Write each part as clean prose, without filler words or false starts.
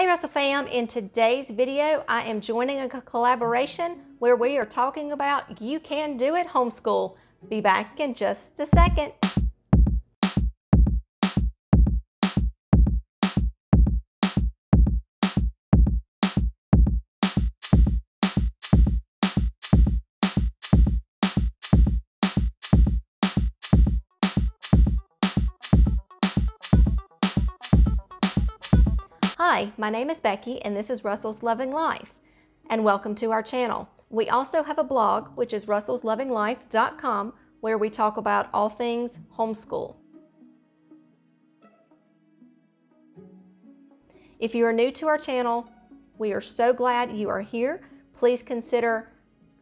Hey Russell fam, in today's video I am joining a collaboration where we are talking about You Can Do It Homeschool. Be back in just a second. Hi, my name is Becky and this is Russell's Loving Life, and welcome to our channel. We also have a blog, which is russellslovinglife.com, where we talk about all things homeschool. If you are new to our channel, we are so glad you are here. Please consider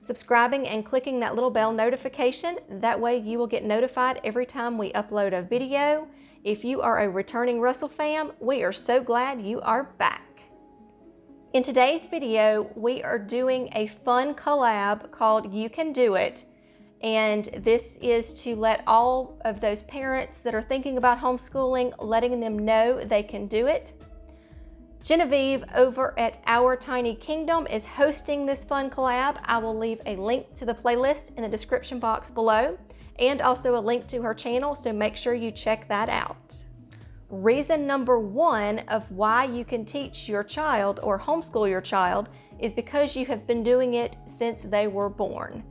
subscribing and clicking that little bell notification. That way you will get notified every time we upload a video. If you are a returning Russell fam, we are so glad you are back. In today's video, we are doing a fun collab called You Can Do It. And this is to let all of those parents that are thinking about homeschooling, letting them know they can do it. Genevieve over at Our Tiny Kingdom is hosting this fun collab. I will leave a link to the playlist in the description box below, and also a link to her channel, so make sure you check that out. Reason number one of why you can teach your child or homeschool your child is because you have been doing it since they were born.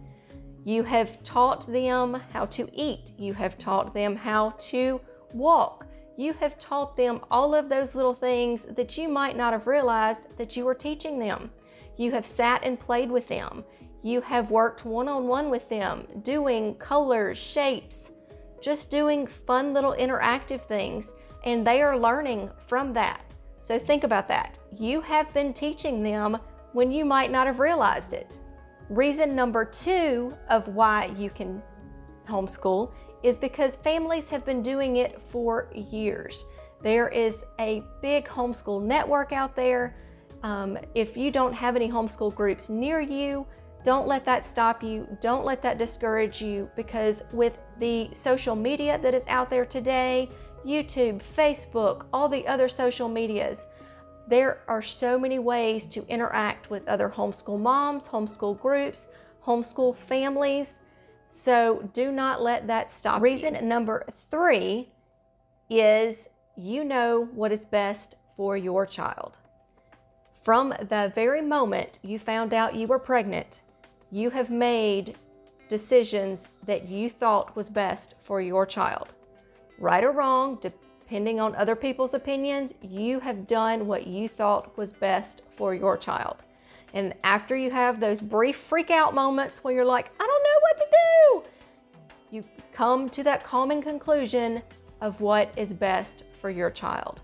You have taught them how to eat. You have taught them how to walk. You have taught them all of those little things that you might not have realized that you were teaching them. You have sat and played with them. You have worked one-on-one with them, doing colors, shapes, just doing fun little interactive things, and they are learning from that. So think about that. You have been teaching them when you might not have realized it. Reason number two of why you can homeschool is because families have been doing it for years. There is a big homeschool network out there. If you don't have any homeschool groups near you, don't let that stop you. Don't let that discourage you, because with the social media that is out there today, YouTube, Facebook, all the other social medias, there are so many ways to interact with other homeschool moms, homeschool groups, homeschool families. So do not let that stop you. Reason number three is you know what is best for your child. From the very moment you found out you were pregnant, you have made decisions that you thought was best for your child. Right or wrong, depending on other people's opinions, you have done what you thought was best for your child. And after you have those brief freak out moments where you're like, I don't know what to do, you come to that calming conclusion of what is best for your child.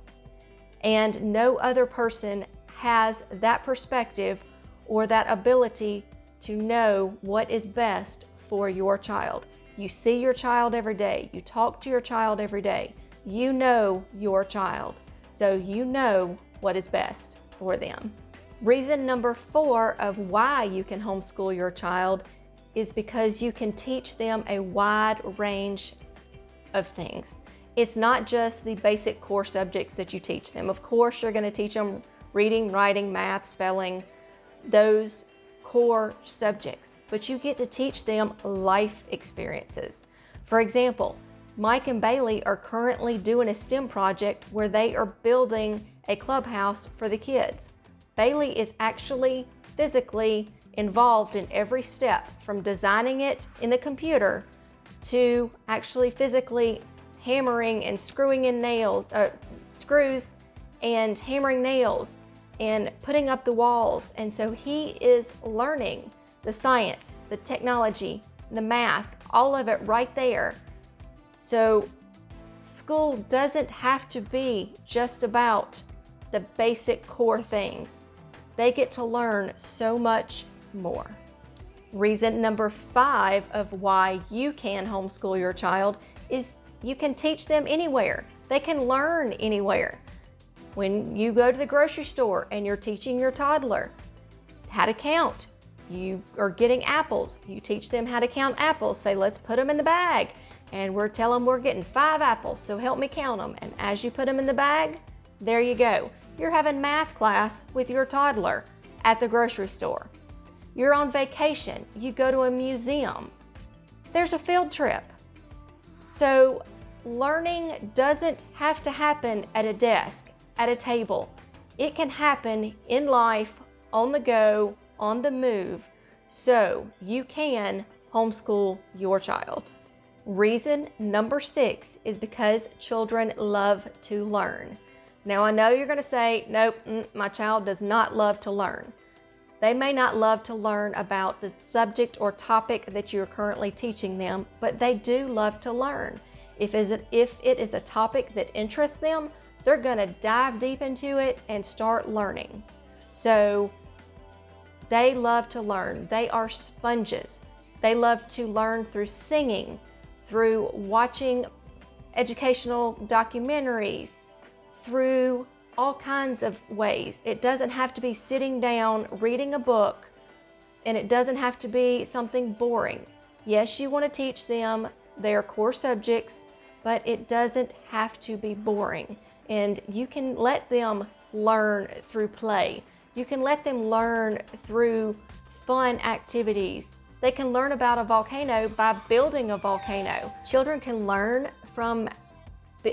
And no other person has that perspective or that ability to know what is best for your child. You see your child every day. You talk to your child every day. You know your child, so you know what is best for them. Reason number four of why you can homeschool your child is because you can teach them a wide range of things. It's not just the basic core subjects that you teach them. Of course, you're going to teach them reading, writing, math, spelling, those core subjects, but you get to teach them life experiences. For example, Mike and Bailey are currently doing a STEM project where they are building a clubhouse for the kids. Bailey is actually physically involved in every step, from designing it in the computer to actually physically hammering and screwing in nails, screws, and hammering nails and putting up the walls. And so he is learning the science, the technology, the math, all of it right there. So school doesn't have to be just about the basic core things. They get to learn so much more. Reason number five of why you can homeschool your child is you can teach them anywhere. They can learn anywhere. When you go to the grocery store and you're teaching your toddler how to count, you are getting apples. You teach them how to count apples. Say, let's put them in the bag. And we're telling them we're getting 5 apples, so help me count them. And as you put them in the bag, there you go. You're having math class with your toddler at the grocery store. You're on vacation. You go to a museum. There's a field trip. So learning doesn't have to happen at a desk, at a table. It can happen in life, on the go, on the move, so you can homeschool your child. Reason number 6 is because children love to learn. Now I know you're going to say, nope, my child does not love to learn. They may not love to learn about the subject or topic that you're currently teaching them, but they do love to learn. If it is a topic that interests them, they're going to dive deep into it and start learning. So they love to learn. They are sponges. They love to learn through singing, through watching educational documentaries, through all kinds of ways. It doesn't have to be sitting down reading a book, and it doesn't have to be something boring. Yes, you want to teach them their core subjects, but it doesn't have to be boring. And you can let them learn through play. You can let them learn through fun activities. They can learn about a volcano by building a volcano. Children can learn from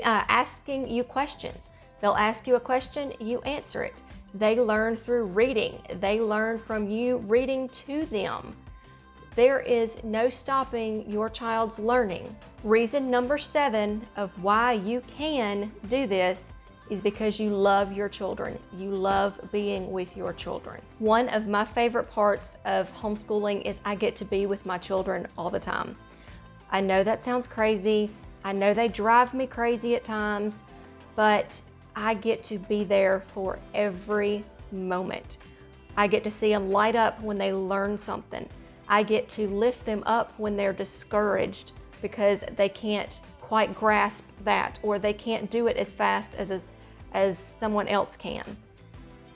asking you questions. They'll ask you a question, you answer it. They learn through reading. They learn from you reading to them. There is no stopping your child's learning. Reason number 7 of why you can do this is because you love your children. You love being with your children. One of my favorite parts of homeschooling is I get to be with my children all the time. I know that sounds crazy. I know they drive me crazy at times, but I get to be there for every moment. I get to see them light up when they learn something. I get to lift them up when they're discouraged because they can't quite grasp that, or they can't do it as fast as someone else can.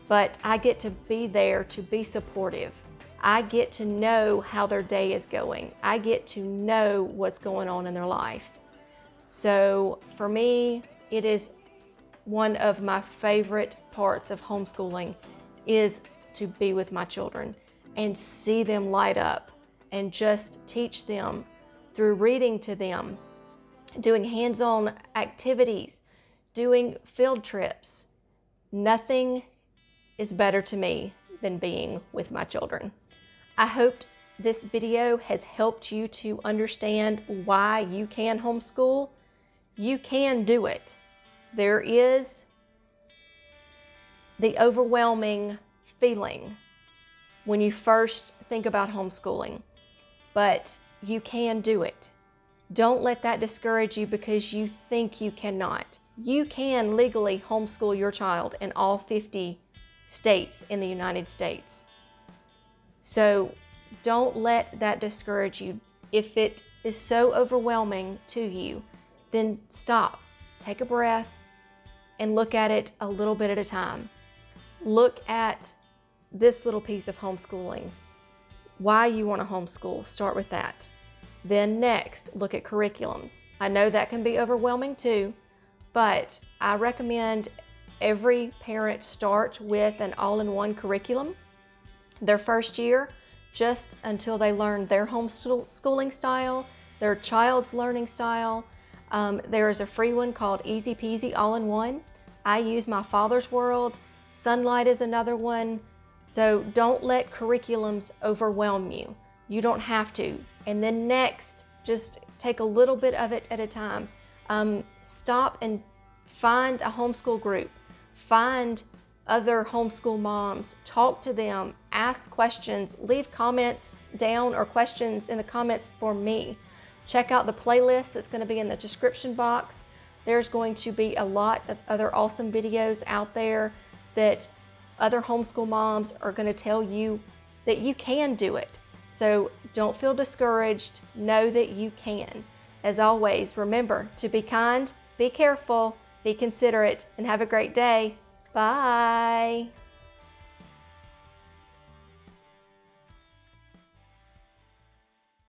But I get to be there to be supportive. I get to know how their day is going. I get to know what's going on in their life. So for me, it is one of my favorite parts of homeschooling is to be with my children and see them light up and just teach them through reading to them, doing hands-on activities, doing field trips. Nothing is better to me than being with my children. I hope this video has helped you to understand why you can homeschool. You can do it. There is the overwhelming feeling when you first think about homeschooling, but you can do it. Don't let that discourage you because you think you cannot. You can legally homeschool your child in all 50 states in the United States. So don't let that discourage you. If it is so overwhelming to you, then stop, take a breath, and look at it a little bit at a time. Look at this little piece of homeschooling. Why you want to homeschool, start with that. Then next, look at curriculums. I know that can be overwhelming too, but I recommend every parent start with an all-in-one curriculum their first year, just until they learn their homeschooling style, their child's learning style. There is a free one called Easy Peasy All-in-One. I use My Father's World. Sunlight is another one. So don't let curriculums overwhelm you. You don't have to. And then next, just take a little bit of it at a time. Stop and find a homeschool group. Find other homeschool moms. Talk to them. Ask questions. Leave comments down or questions in the comments for me. Check out the playlist that's going to be in the description box. There's going to be a lot of other awesome videos out there that other homeschool moms are going to tell you that you can do it. So don't feel discouraged. Know that you can. As always, remember to be kind, be careful, be considerate, and have a great day. Bye.